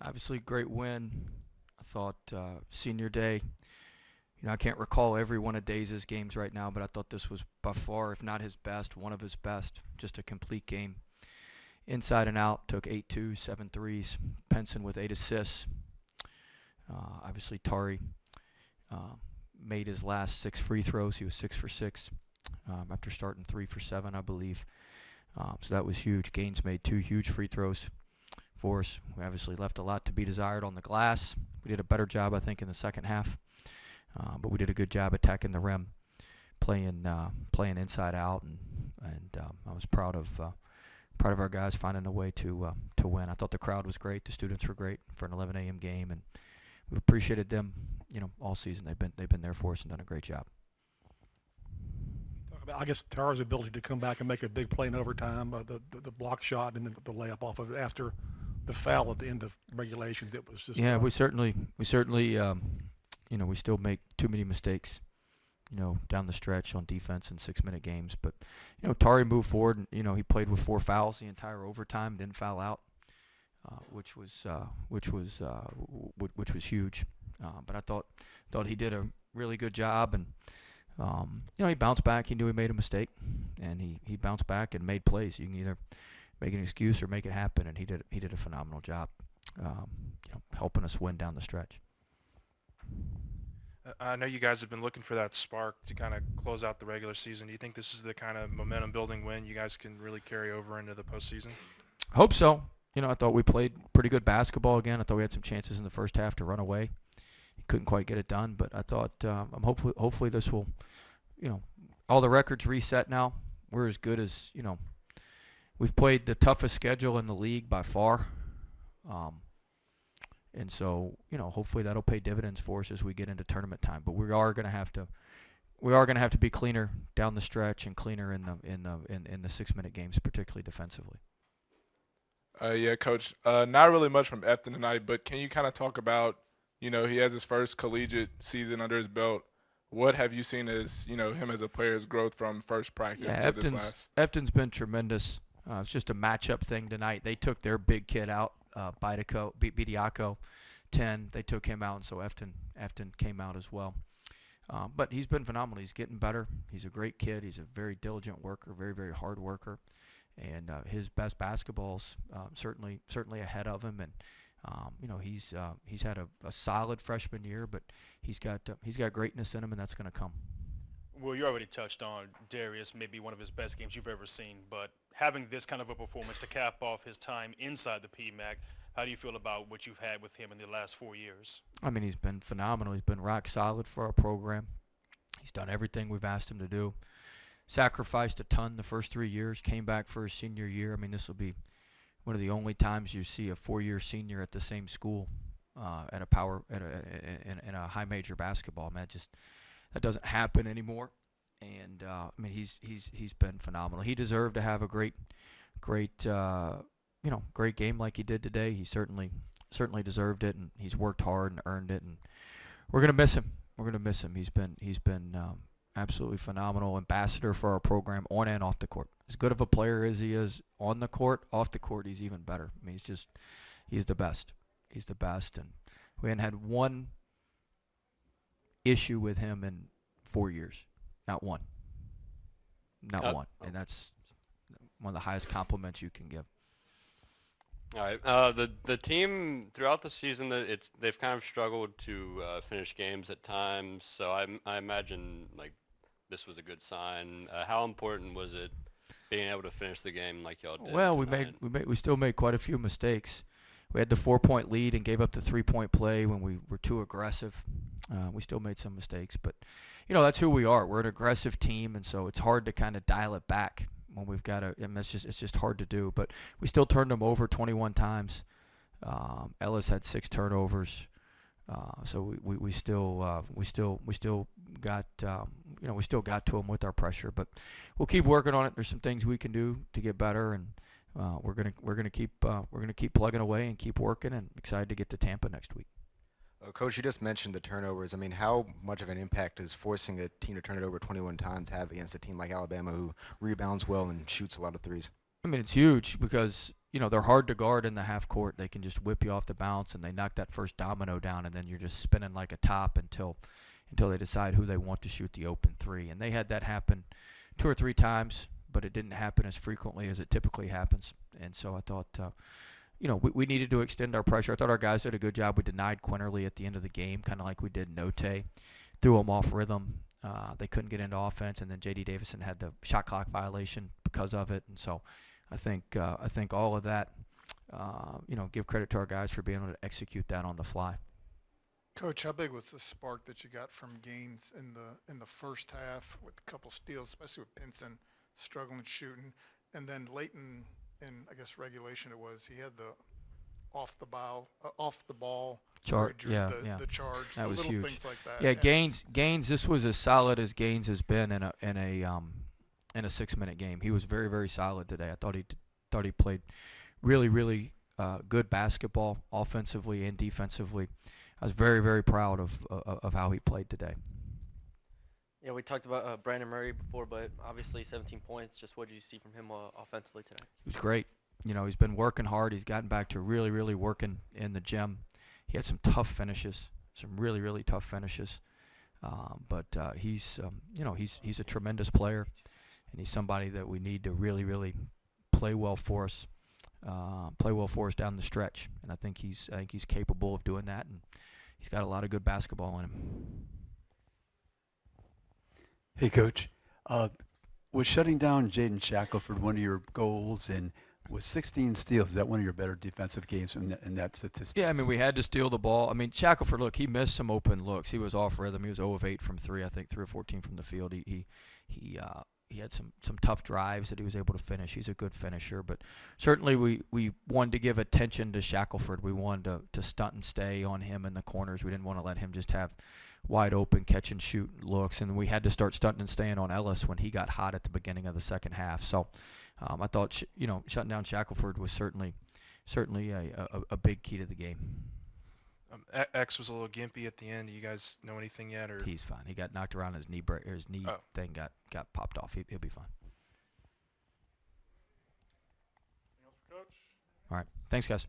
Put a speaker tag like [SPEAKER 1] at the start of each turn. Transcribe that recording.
[SPEAKER 1] Obviously, great win. I thought senior day. I can't recall every one of Days' games right now, but I thought this was by far, if not his best, one of his best. Just a complete game, inside and out. Took 8 twos, 7 threes. Penson with 8 assists. Obviously, Tari made his last 6 free throws. He was 6 for 6 after starting 3 for 7, I believe. So that was huge. Gaines made 2 huge free throws for us. We obviously left a lot to be desired on the glass. We did a better job, I think, in the second half. But we did a good job attacking the rim, playing inside out, and I was proud of our guys finding a way to win. I thought the crowd was great. The students were great for an 11 a.m. game, and we appreciated them, all season. They've been there for us and done a great job.
[SPEAKER 2] Talk about, I guess, Tara's ability to come back and make a big play in overtime, the block shot and then the layup off of it after the foul at the end of regulation. That was just
[SPEAKER 1] we certainly we still make too many mistakes, down the stretch on defense in 6-minute games. But Tari moved forward, and he played with 4 fouls the entire overtime, didn't foul out, which was huge. But I thought he did a really good job, and he bounced back. He knew he made a mistake, and he bounced back and made plays. You can either make an excuse or make it happen, and he did a phenomenal job, helping us win down the stretch.
[SPEAKER 3] I know you guys have been looking for that spark to kind of close out the regular season. Do you think this is the kind of momentum-building win you guys can really carry over into the postseason?
[SPEAKER 1] Hope so. I thought we played pretty good basketball again. I thought we had some chances in the first half to run away. Couldn't quite get it done, but I thought hopefully this will, all the records reset now. We're as good as, we've played the toughest schedule in the league by far. And so, hopefully that'll pay dividends for us as we get into tournament time. But we are going to have to be cleaner down the stretch and cleaner in the 6-minute games, particularly defensively.
[SPEAKER 4] Yeah, Coach. Not really much from Efton tonight, but can you kind of talk about, he has his first collegiate season under his belt. What have you seen as, him as a player's growth from first practice to this last?
[SPEAKER 1] Efton's been tremendous. It's just a matchup thing tonight. They took their big kid out, Bidiaco, 10. They took him out, and so Efton came out as well. But he's been phenomenal. He's getting better. He's a great kid. He's a very diligent worker, very, very hard worker. And his best basketball's certainly ahead of him. And he's had a solid freshman year, but he's got greatness in him, and that's going to come.
[SPEAKER 5] Well, you already touched on Darius, maybe one of his best games you've ever seen, but having this kind of a performance to cap off his time inside the PMAC, how do you feel about what you've had with him in the last 4 years?
[SPEAKER 1] I mean, he's been phenomenal. He's been rock solid for our program. He's done everything we've asked him to do. Sacrificed a ton the first 3 years, came back for his senior year. I mean, this will be one of the only times you see a 4-year senior at the same school in a high major basketball. Man, that doesn't happen anymore. And I mean, he's been phenomenal. He deserved to have a great game like he did today. He certainly deserved it, and he's worked hard and earned it. And we're gonna miss him. He's been absolutely phenomenal ambassador for our program on and off the court. As good of a player as he is on the court, off the court he's even better. I mean, he's the best. He's the best, and we hadn't had one issue with him in 4 years. Not one. And that's one of the highest compliments you can give.
[SPEAKER 6] All right. The team throughout the season, they've kind of struggled to finish games at times. So I imagine this was a good sign. How important was it being able to finish the game like y'all did?
[SPEAKER 1] Well,
[SPEAKER 6] tonight?
[SPEAKER 1] we still made quite a few mistakes. We had the 4-point lead and gave up the 3-point play when we were too aggressive. We still made some mistakes, but that's who we are. We're an aggressive team, and so it's hard to kind of dial it back when we've got to. And it's just hard to do. But we still turned them over 21 times. Ellis had 6 turnovers, so we still got we still got to them with our pressure. But we'll keep working on it. There's some things we can do to get better, and we're gonna keep plugging away and keep working. And excited to get to Tampa next week.
[SPEAKER 7] Coach, you just mentioned the turnovers. I mean, how much of an impact is forcing a team to turn it over 21 times have against a team like Alabama who rebounds well and shoots a lot of threes?
[SPEAKER 1] I mean, it's huge because, they're hard to guard in the half court. They can just whip you off the bounce, and they knock that first domino down, and then you're just spinning like a top until they decide who they want to shoot the open three. And they had that happen 2 or 3 times, but it didn't happen as frequently as it typically happens. And so I thought, we needed to extend our pressure. I thought our guys did a good job. We denied Quinterly at the end of the game, kind of like we did Note. Threw them off rhythm. They couldn't get into offense, and then J.D. Davison had the shot clock violation because of it. And so I think all of that, give credit to our guys for being able to execute that on the fly.
[SPEAKER 8] Coach, how big was the spark that you got from Gaines in the first half with a couple steals, especially with Pinson struggling shooting, and then late in I guess regulation he had the off the ball
[SPEAKER 1] Charge,
[SPEAKER 8] the charge,
[SPEAKER 1] that
[SPEAKER 8] the
[SPEAKER 1] was
[SPEAKER 8] little
[SPEAKER 1] huge.
[SPEAKER 8] things like that.
[SPEAKER 1] Yeah,
[SPEAKER 8] And
[SPEAKER 1] Gaines. This was as solid as Gaines has been in a 6-minute game. He was very, very solid today. I thought he played really, really good basketball, offensively and defensively. I was very, very proud of how he played today.
[SPEAKER 9] Yeah, we talked about Brandon Murray before, but obviously 17 points. Just what did you see from him offensively today?
[SPEAKER 1] He was great. He's been working hard. He's gotten back to really, really working in the gym. He had some tough finishes, some really, really tough finishes. But he's a tremendous player, and he's somebody that we need to really, really play well for us down the stretch. And I think he's capable of doing that, and he's got a lot of good basketball in him.
[SPEAKER 10] Hey, Coach. Was shutting down Jaden Shackleford one of your goals, and with 16 steals, is that one of your better defensive games in that statistic?
[SPEAKER 1] Yeah, I mean, we had to steal the ball. I mean, Shackleford, look, he missed some open looks. He was off rhythm. He was 0 of 8 from 3, I think 3 or 14 from the field. He had some tough drives that he was able to finish. He's a good finisher, but certainly we wanted to give attention to Shackleford. We wanted to stunt and stay on him in the corners. We didn't want to let him just have wide open catch and shoot looks, and we had to start stunting and staying on Ellis when he got hot at the beginning of the second half. So I thought shutting down Shackleford was certainly a big key to the game.
[SPEAKER 3] X was a little gimpy at the end. Do you guys know anything yet? Or
[SPEAKER 1] He's fine. He got knocked around his knee thing got popped off. He'll be fine.
[SPEAKER 2] Anything else for Coach?
[SPEAKER 1] All right. Thanks, guys.